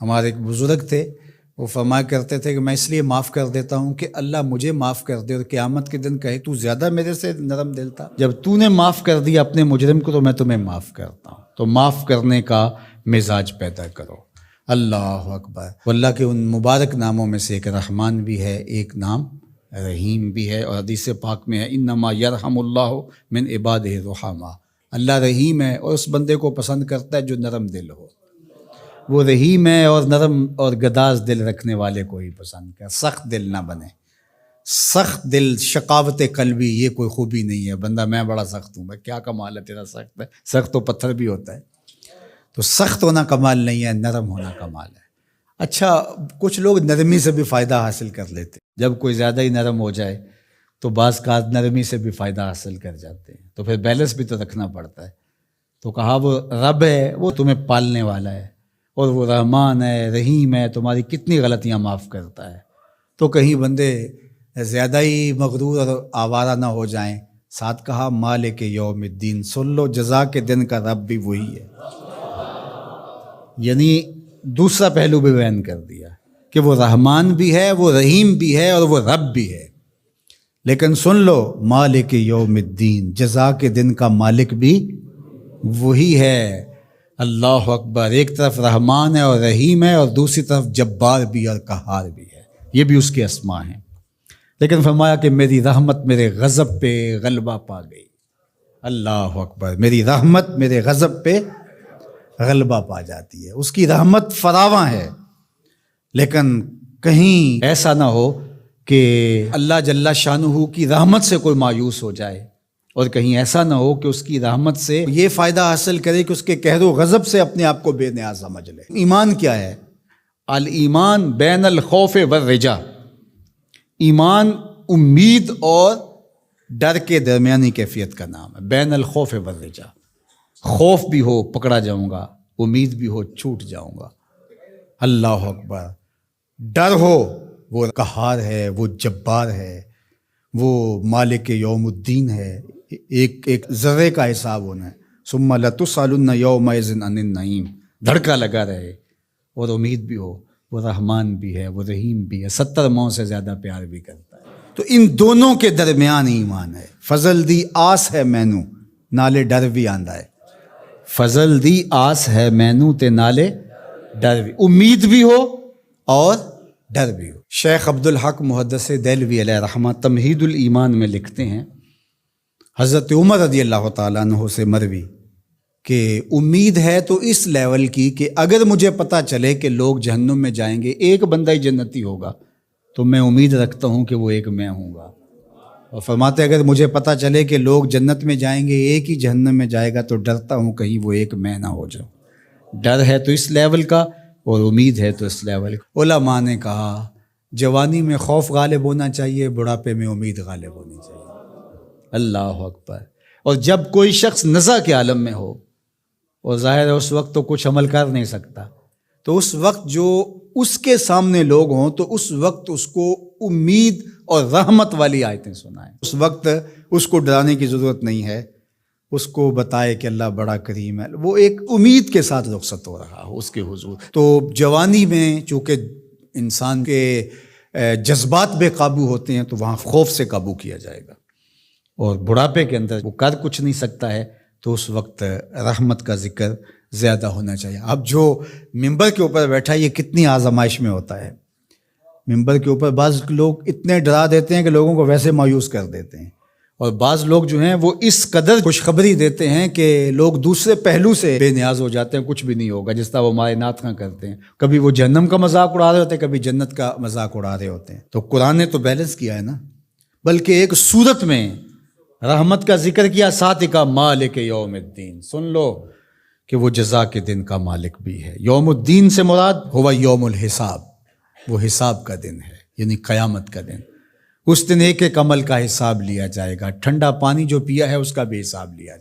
ہمارے ایک بزرگ تھے، وہ فرمایا کرتے تھے کہ میں اس لیے معاف کر دیتا ہوں کہ اللہ مجھے معاف کر دے اور قیامت کے دن کہے تو زیادہ میرے سے نرم دل تھا، جب تو نے معاف کر دیا اپنے مجرم کو تو میں تمہیں معاف کرتا ہوں۔ تو معاف کرنے کا مزاج پیدا کرو۔ اللہ اکبر۔ واللہ کے ان مبارک ناموں میں سے ایک رحمان بھی ہے، ایک نام رحیم بھی ہے، اور حدیث پاک میں ہے انما یرحم اللہ من عبادہ الرحماء، اللہ رحیم ہے اور اس بندے کو پسند کرتا ہے جو نرم دل ہو۔ وہ رحیم ہے اور نرم اور گداز دل رکھنے والے کو ہی پسند کرے، سخت دل نہ بنے۔ سخت دل، شقاوت قلبی، یہ کوئی خوبی نہیں ہے۔ بندہ میں بڑا سخت ہوں، میں کیا کمال ہے تیرا سخت ہے؟ سخت تو پتھر بھی ہوتا ہے۔ تو سخت ہونا کمال نہیں ہے، نرم ہونا کمال ہے۔ اچھا، کچھ لوگ نرمی سے بھی فائدہ حاصل کر لیتے، جب کوئی زیادہ ہی نرم ہو جائے تو بعض کا نرمی سے بھی فائدہ حاصل کر جاتے ہیں، تو پھر بیلنس بھی تو رکھنا پڑتا ہے۔ تو کہا وہ رب ہے، وہ تمہیں پالنے والا ہے، اور وہ رحمان ہے، رحیم ہے، تمہاری کتنی غلطیاں معاف کرتا ہے۔ تو کہیں بندے زیادہ ہی مغرور اور آوارہ نہ ہو جائیں۔ ساتھ کہا مالک یوم الدین، سن لو جزا کے دن کا رب بھی وہی ہے۔ یعنی دوسرا پہلو بھی بیان کر دیا کہ وہ رحمان بھی ہے، وہ رحیم بھی ہے، اور وہ رب بھی ہے۔ لیکن سن لو مالک یوم الدین، جزا کے دن کا مالک بھی وہی ہے۔ اللہ اکبر۔ ایک طرف رحمان ہے اور رحیم ہے، اور دوسری طرف جبار بھی اور قہار بھی ہے، یہ بھی اس کے اسماء ہیں۔ لیکن فرمایا کہ میری رحمت میرے غضب پہ غلبہ پا گئی۔ اللہ اکبر۔ میری رحمت میرے غضب پہ غلبہ پا جاتی ہے۔ اس کی رحمت فراواں ہے، لیکن کہیں ایسا نہ ہو کہ اللہ جل شانہ کی رحمت سے کوئی مایوس ہو جائے، اور کہیں ایسا نہ ہو کہ اس کی رحمت سے یہ فائدہ حاصل کرے کہ اس کے قہر و غضب سے اپنے آپ کو بے نیاز سمجھ لے۔ ایمان کیا ہے؟ الایمان بین الخوف والرجا، ایمان امید اور ڈر کے درمیانی کیفیت کا نام ہے۔ بین الخوف والرجا، خوف بھی ہو پکڑا جاؤں گا، امید بھی ہو چھوٹ جاؤں گا۔ اللہ اکبر۔ ڈر ہو وہ قہار ہے، وہ جبار ہے، وہ مالک یوم الدین ہے، ایک ذرے کا حساب ہونا ہے۔ ثم لتسألن یومئذ عن النعیم، دھڑکا لگا رہے، اور امید بھی ہو وہ رحمان بھی ہے، وہ رحیم بھی ہے، 70 ماؤں سے زیادہ پیار بھی کرتا ہے۔ تو ان دونوں کے درمیان ایمان ہے۔ فضل دی آس ہے مینوں نالے ڈر بھی آندا ہے، فضل دی آس ہے مینوں تے نالے ڈر بھی، امید بھی ہو اور ڈر بھی ہو۔ شیخ عبدالحق محدث دہلوی علیہ رحمہ تمہید الایمان میں لکھتے ہیں، حضرت عمر رضی اللہ تعالیٰ عنہ سے مروی کہ امید ہے تو اس لیول کی کہ اگر مجھے پتہ چلے کہ لوگ جہنم میں جائیں گے، ایک بندہ ہی جنتی ہوگا، تو میں امید رکھتا ہوں کہ وہ ایک میں ہوں گا۔ اور فرماتے اگر مجھے پتہ چلے کہ لوگ جنت میں جائیں گے، ایک ہی جہنم میں جائے گا، تو ڈرتا ہوں کہیں وہ ایک میں نہ ہو جاؤ۔ ڈر ہے تو اس لیول کا، اور امید ہے تو اس لیول کا۔ علماء نے کہا جوانی میں خوف غالب ہونا چاہیے، بڑھاپے میں امید غالب ہونی چاہیے۔ اللہ اکبر۔ اور جب کوئی شخص نزع کے عالم میں ہو، اور ظاہر ہے اس وقت تو کچھ عمل کر نہیں سکتا، تو اس وقت جو اس کے سامنے لوگ ہوں تو اس وقت اس کو امید اور رحمت والی آیتیں سنائیں۔ اس وقت اس کو ڈرانے کی ضرورت نہیں ہے، اس کو بتائے کہ اللہ بڑا کریم ہے، وہ ایک امید کے ساتھ رخصت ہو رہا ہو اس کے حضور۔ تو جوانی میں چونکہ انسان کے جذبات بے قابو ہوتے ہیں، تو وہاں خوف سے قابو کیا جائے گا، اور بڑھاپے کے اندر وہ کر کچھ نہیں سکتا ہے، تو اس وقت رحمت کا ذکر زیادہ ہونا چاہیے۔ اب جو ممبر کے اوپر بیٹھا، یہ کتنی آزمائش میں ہوتا ہے۔ ممبر کے اوپر بعض لوگ اتنے ڈرا دیتے ہیں کہ لوگوں کو ویسے مایوس کر دیتے ہیں، اور بعض لوگ جو ہیں وہ اس قدر خوشخبری دیتے ہیں کہ لوگ دوسرے پہلو سے بے نیاز ہو جاتے ہیں، کچھ بھی نہیں ہوگا، جس طرح وہ ہمارے نعت خواں کرتے ہیں، کبھی وہ جہنم کا مذاق اڑا رہے ہوتے ہیں، کبھی جنت کا مذاق اڑا رہے ہوتے ہیں۔ تو قرآن نے تو بیلنس کیا ہے نا، بلکہ ایک صورت میں رحمت کا ذکر کیا، ساتھ کا مالک یوم الدین، سن لو کہ وہ جزا کے دن کا مالک بھی ہے۔ یوم الدین سے مراد ہوا یوم الحساب، وہ حساب کا دن ہے، یعنی قیامت کا دن۔ اس دن ایک ایک عمل کا حساب لیا جائے گا، ٹھنڈا پانی جو پیا ہے اس کا بھی حساب لیا جائے گا۔